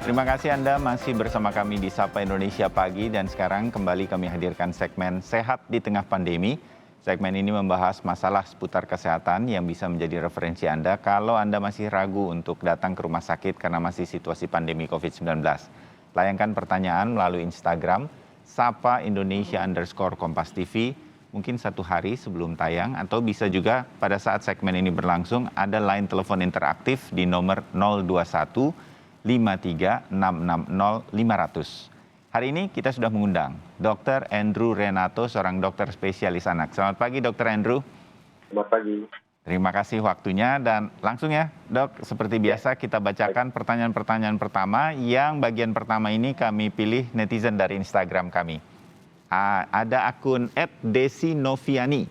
Terima kasih Anda masih bersama kami di Sapa Indonesia Pagi dan sekarang kembali kami hadirkan segmen Sehat di Tengah Pandemi. Segmen ini membahas masalah seputar kesehatan yang bisa menjadi referensi Anda kalau Anda masih ragu untuk datang ke rumah sakit karena masih situasi pandemi COVID-19. Layangkan pertanyaan melalui Instagram Sapa Indonesia_Kompas TV mungkin 1 hari sebelum tayang atau bisa juga pada saat segmen ini berlangsung ada line telepon interaktif di nomor 021 53 660 500. Hari ini kita sudah mengundang Dr. Andrew Renato, seorang dokter spesialis anak. Selamat pagi Dr. Andrew. Selamat pagi. Terima kasih waktunya dan langsung ya Dok, seperti biasa kita bacakan pertanyaan-pertanyaan pertama yang bagian pertama ini kami pilih netizen dari Instagram kami. Ada akun @desinoviani.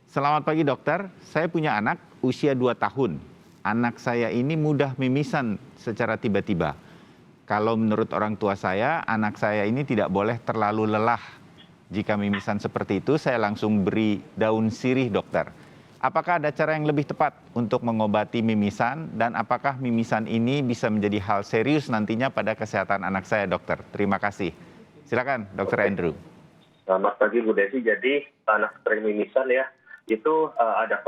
Selamat pagi dokter, saya punya anak usia 2 tahun. Anak saya ini mudah mimisan secara tiba-tiba. Kalau menurut orang tua saya, anak saya ini tidak boleh terlalu lelah. Jika mimisan seperti itu, saya langsung beri daun sirih dokter. Apakah ada cara yang lebih tepat untuk mengobati mimisan dan apakah mimisan ini bisa menjadi hal serius nantinya pada kesehatan anak saya dokter? Terima kasih. Silakan dokter Andrew. Selamat pagi Bu Desi. Jadi anak sering mimisan ya, itu ada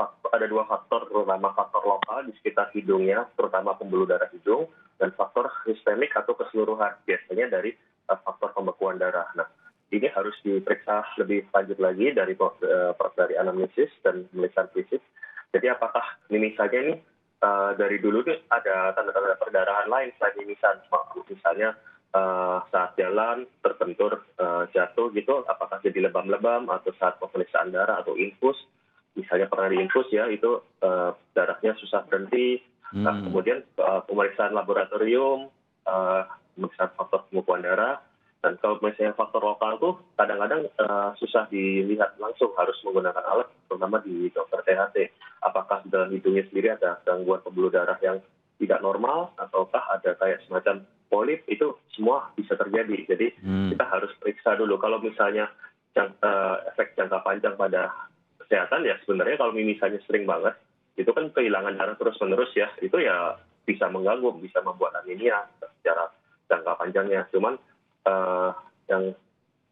2 faktor, terutama faktor lokal di sekitar hidungnya, terutama pembuluh darah hidung, dan faktor sistemik atau keseluruhan, biasanya dari faktor pembekuan darah. Nah, ini harus diperiksa lebih lanjut lagi dari anamnesis dan pemeriksaan fisik. Jadi apakah mimisannya ini dari dulu tuh ada tanda-tanda perdarahan lain selain mimisan, misalnya saat jalan terbentur jatuh gitu, apakah jadi lebam-lebam atau saat pemeriksaan darah atau infus, misalnya pernah diinfus ya, itu darahnya susah berhenti. Nah, kemudian pemeriksaan laboratorium, pemeriksaan faktor pembekuan darah, dan kalau misalnya faktor lokal tuh kadang-kadang susah dilihat langsung, harus menggunakan alat, terutama di dokter THT. Apakah dalam hidungnya sendiri ada gangguan pembuluh darah yang tidak normal, ataukah ada kayak semacam polip, itu semua bisa terjadi. Jadi kita harus periksa dulu. Kalau misalnya efek jangka panjang pada kesehatan ya sebenarnya kalau mimisannya sering banget, itu kan kehilangan darah terus-menerus ya, itu ya bisa mengganggu, bisa membuat anemia secara jangka panjangnya. Cuman yang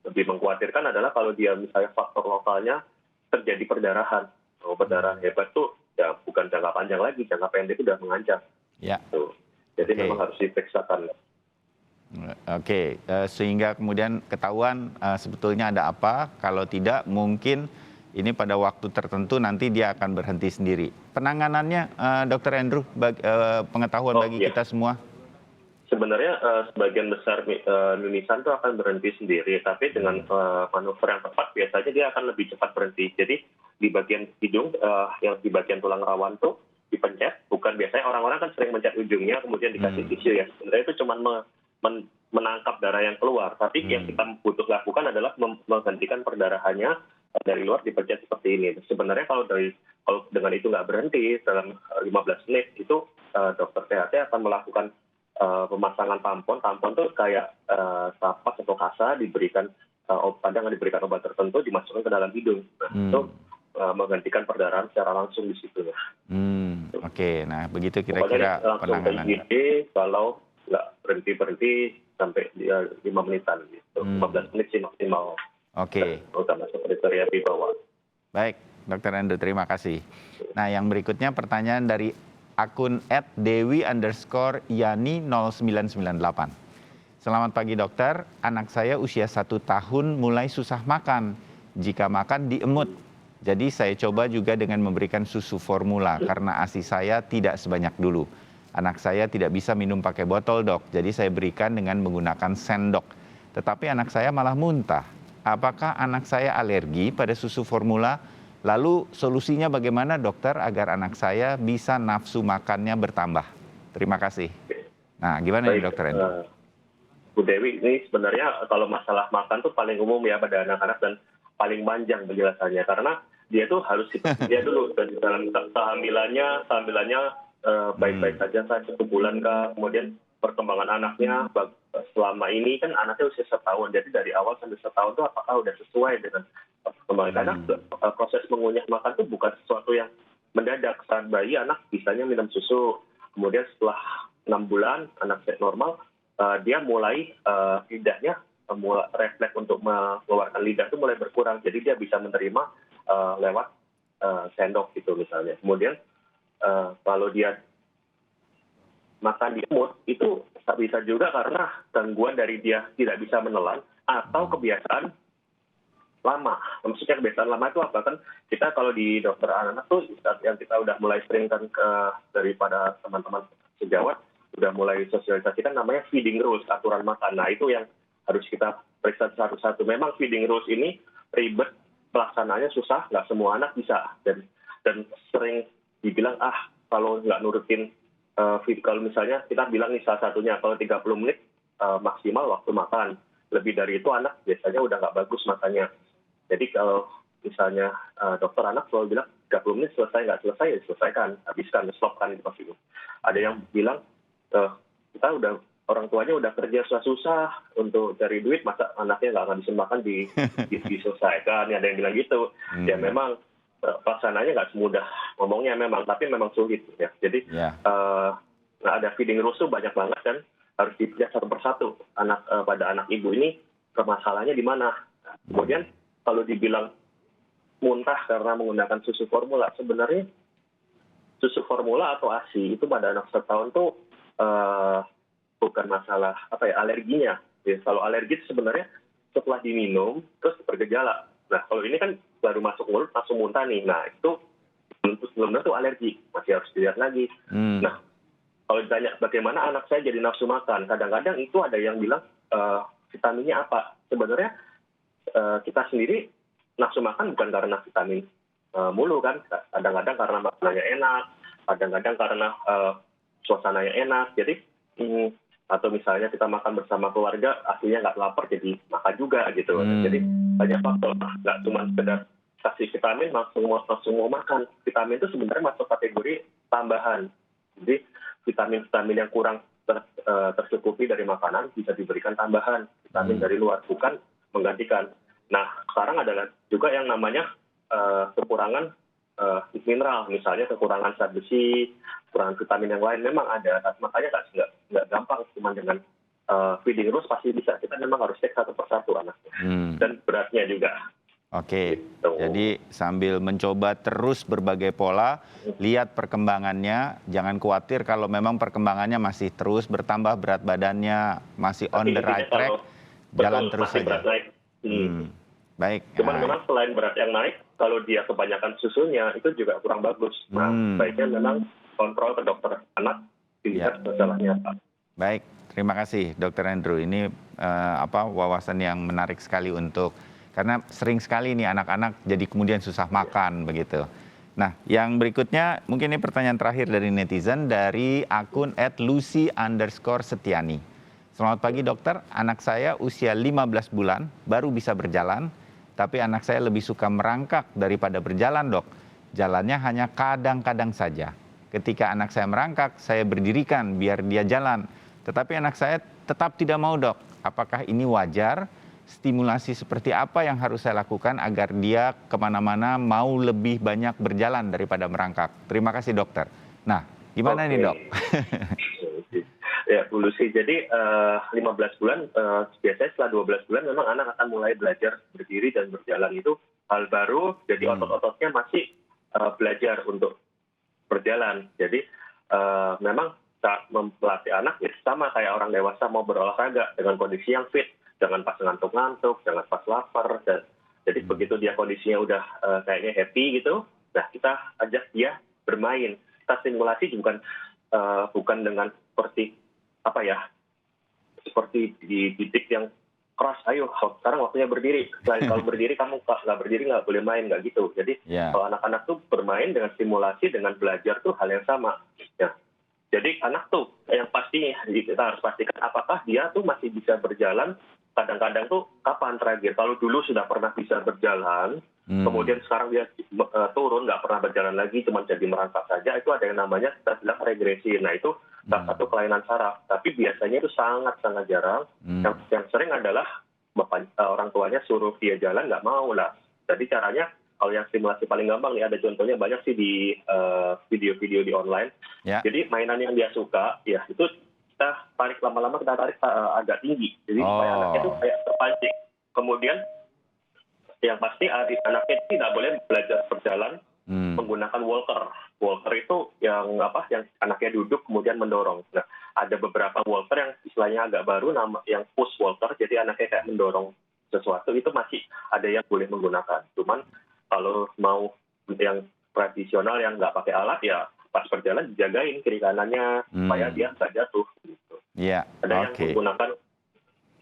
lebih mengkhawatirkan adalah kalau dia misalnya faktor lokalnya terjadi perdarahan. Perdarahan hebat tuh ya bukan jangka panjang lagi, jangka pendek itu udah mengancam. Ya. Tuh. Jadi memang harus diperiksakan. Oke, sehingga kemudian ketahuan sebetulnya ada apa, kalau tidak mungkin ini pada waktu tertentu nanti dia akan berhenti sendiri. Penanganannya Dr. Andrew, pengetahuan bagi kita semua? Sebenarnya sebagian besar mimisan itu akan berhenti sendiri, tapi dengan manuver yang tepat biasanya dia akan lebih cepat berhenti. Jadi di bagian hidung, yang di bagian tulang rawan tuh dipencet, bukan biasanya orang-orang kan sering mencet ujungnya kemudian dikasih tisu ya. Sebenarnya itu cuma menangkap darah yang keluar, tapi yang kita butuh lakukan adalah menghentikan perdarahannya dari luar, dipencet seperti ini. Sebenarnya kalau dengan itu nggak berhenti dalam 15 menit, itu dokter THT akan melakukan pemasangan tampon. Tampon tuh kayak sapas atau kasa, diberikan obat tertentu, dimasukkan ke dalam hidung. Nah, itu menghentikan perdarahan secara langsung di situ. Oke, nah begitu kira-kira penanganannya. Langsung kalau nggak berhenti sampai 5 menitan gitu. 15 menit sih maksimal. Oke. Utama seperti terapi bawah. Baik, Dr. Andrew, terima kasih. Nah, yang berikutnya pertanyaan dari akun @dewi_yani0998. Selamat pagi dokter, anak saya usia 1 tahun mulai susah makan. Jika makan diemut. Jadi saya coba juga dengan memberikan susu formula karena ASI saya tidak sebanyak dulu. Anak saya tidak bisa minum pakai botol dok, jadi saya berikan dengan menggunakan sendok. Tetapi anak saya malah muntah. Apakah anak saya alergi pada susu formula? Lalu solusinya bagaimana dokter agar anak saya bisa nafsu makannya bertambah? Terima kasih. Nah, gimana nih dokter Andrew? Bu Dewi, ini sebenarnya kalau masalah makan tuh paling umum ya pada anak-anak dan paling panjang penjelasannya, karena dia tuh harus dia dulu dalam kehamilannya baik-baik saja kan 1 bulan kah, kemudian perkembangan anaknya selama ini kan anaknya usia 1 tahun, jadi dari awal sampai 1 tahun tuh apakah udah sesuai dengan perkembangan anak. Proses mengunyah makan tuh bukan sesuatu yang mendadak. Saat bayi anak bisanya minum susu, kemudian setelah 6 bulan anak normal dia mulai lidahnya mulai refleks untuk mengeluarkan lidah itu mulai berkurang. Jadi dia bisa menerima lewat sendok gitu misalnya. Kemudian kalau dia makan di mulut itu bisa juga karena gangguan dari dia tidak bisa menelan atau kebiasaan lama. Maksudnya kebiasaan lama itu apa kan? Kita kalau di dokter anak tuh yang kita udah mulai sering kan daripada teman-teman sejawat udah mulai sosialisasikan namanya feeding rules, aturan makan. Nah itu yang harus kita periksa satu-satu. Memang feeding rules ini ribet, pelaksananya susah, nggak semua anak bisa. Dan sering dibilang kalau nggak nurutin kalau misalnya kita bilang nih salah satunya kalau 30 menit maksimal waktu makan. Lebih dari itu anak biasanya udah nggak bagus makannya. Jadi kalau misalnya dokter anak selalu bilang 30 menit selesai, nggak selesai ya selesaikan, habiskan, stopkan gitu maksudnya. Ada yang bilang kita udah orang tuanya udah kerja susah-susah untuk cari duit, masa anaknya nggak ngabisin makan diselesaikan. Ada yang bilang gitu. Ya memang pelaksanaannya nggak semudah ngomongnya memang, tapi memang sulit ya. Jadi ada feeding rules tuh banyak banget kan, harus dilihat satu persatu pada anak ibu ini permasalahannya di mana. Kemudian kalau dibilang muntah karena menggunakan susu formula, sebenarnya susu formula atau ASI itu pada anak setahun tuh bukan masalah alerginya. Ya, kalau alergi sebenarnya setelah diminum terus bergejala. Nah kalau ini kan baru masuk mulut langsung muntah nih. Nah itu belum tentu alergi, masih harus dilihat lagi. Nah kalau ditanya bagaimana anak saya jadi nafsu makan, kadang-kadang itu ada yang bilang vitaminnya apa. Sebenarnya kita sendiri nafsu makan bukan karena vitamin mulu kan. Kadang-kadang karena makanannya enak, kadang-kadang karena suasananya enak. Jadi atau misalnya kita makan bersama keluarga, aslinya nggak lapar jadi makan juga gitu. Jadi banyak faktor, nggak cuma sekedar kasih vitamin langsung mau makan. Vitamin itu sebenarnya masuk kategori tambahan. Jadi vitamin-vitamin yang kurang tercukupi dari makanan bisa diberikan tambahan vitamin dari luar, bukan menggantikan. Nah sekarang adalah juga yang namanya kekurangan mineral, misalnya kekurangan zat besi, kekurangan vitamin yang lain memang ada. Makanya nggak gampang cuma dengan feeding rules pasti bisa. Kita memang harus cek satu persatu anaknya dan beratnya juga. Oke, Gitu. jadi sambil mencoba terus berbagai pola, lihat perkembangannya, jangan khawatir kalau memang perkembangannya masih terus bertambah berat badannya, masih on the right track, jalan terus saja. Baik. Cuman memang selain berat yang naik, kalau dia kebanyakan susunya itu juga kurang bagus. Nah, baiknya memang kontrol ke dokter anak, dilihat masalahnya apa. Baik, terima kasih Dr. Andrew. Ini wawasan yang menarik sekali karena sering sekali nih anak-anak jadi kemudian susah makan begitu. Nah, yang berikutnya mungkin ini pertanyaan terakhir dari netizen dari akun @lucy_setiani. Selamat pagi dokter, anak saya usia 15 bulan baru bisa berjalan, tapi anak saya lebih suka merangkak daripada berjalan dok. Jalannya hanya kadang-kadang saja. Ketika anak saya merangkak, saya berdirikan biar dia jalan. Tetapi anak saya tetap tidak mau dok. Apakah ini wajar? Stimulasi seperti apa yang harus saya lakukan agar dia kemana-mana mau lebih banyak berjalan daripada merangkak? Terima kasih dokter. Nah, gimana nih dok? Ya, Bu Lucy. Jadi 15 bulan, biasanya setelah 12 bulan memang anak akan mulai belajar berdiri dan berjalan. Itu hal baru, jadi otot-ototnya masih belajar untuk berjalan. Jadi memang saat mempelatih anak ya sama kayak orang dewasa mau berolahraga dengan kondisi yang fit. Jangan pas ngantuk-ngantuk, jangan pas lapar. Jadi begitu dia kondisinya udah kayaknya happy gitu, nah kita ajak dia bermain. Kita stimulasi bukan dengan seperti dididik yang keras, ayo sekarang waktunya berdiri. Selain kalau berdiri kamu nggak berdiri nggak boleh main, nggak gitu. Jadi kalau anak-anak tuh bermain dengan stimulasi, dengan belajar tuh hal yang sama. Ya. Jadi anak tuh yang pasti kita harus pastikan apakah dia tuh masih bisa berjalan. Kadang-kadang tuh kapan terakhir, kalau dulu sudah pernah bisa berjalan, kemudian sekarang dia turun, nggak pernah berjalan lagi, cuma jadi merangkak saja, itu ada yang namanya kita bilang regresi. Nah itu salah satu kelainan saraf, tapi biasanya itu sangat-sangat jarang. Yang sering adalah orang tuanya suruh dia jalan, nggak mau lah. Jadi caranya, kalau yang stimulasi paling gampang nih, ada contohnya banyak sih di video-video di online. Jadi mainan yang dia suka, ya itu kita tarik lama-lama, kita tarik agak tinggi. Jadi supaya anaknya itu kayak terpancing. Kemudian yang pasti anaknya itu tidak boleh belajar berjalan menggunakan walker. Walker itu yang anaknya duduk kemudian mendorong. Nah, ada beberapa walker yang istilahnya agak baru, yang push walker, jadi anaknya kayak mendorong sesuatu, itu masih ada yang boleh menggunakan. Cuman kalau mau yang tradisional yang nggak pakai alat, ya pas berjalan dijagain kiri kanannya supaya dia nggak jatuh. Gitu. Iya. Ada yang menggunakan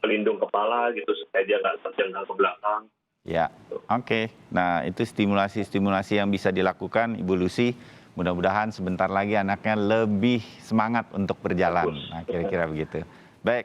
pelindung kepala gitu supaya dia nggak terjengkal ke belakang. Ya, oke. Nah, itu stimulasi-stimulasi yang bisa dilakukan Ibu Lucy. Mudah-mudahan sebentar lagi anaknya lebih semangat untuk berjalan. Nah, kira-kira begitu. Baik.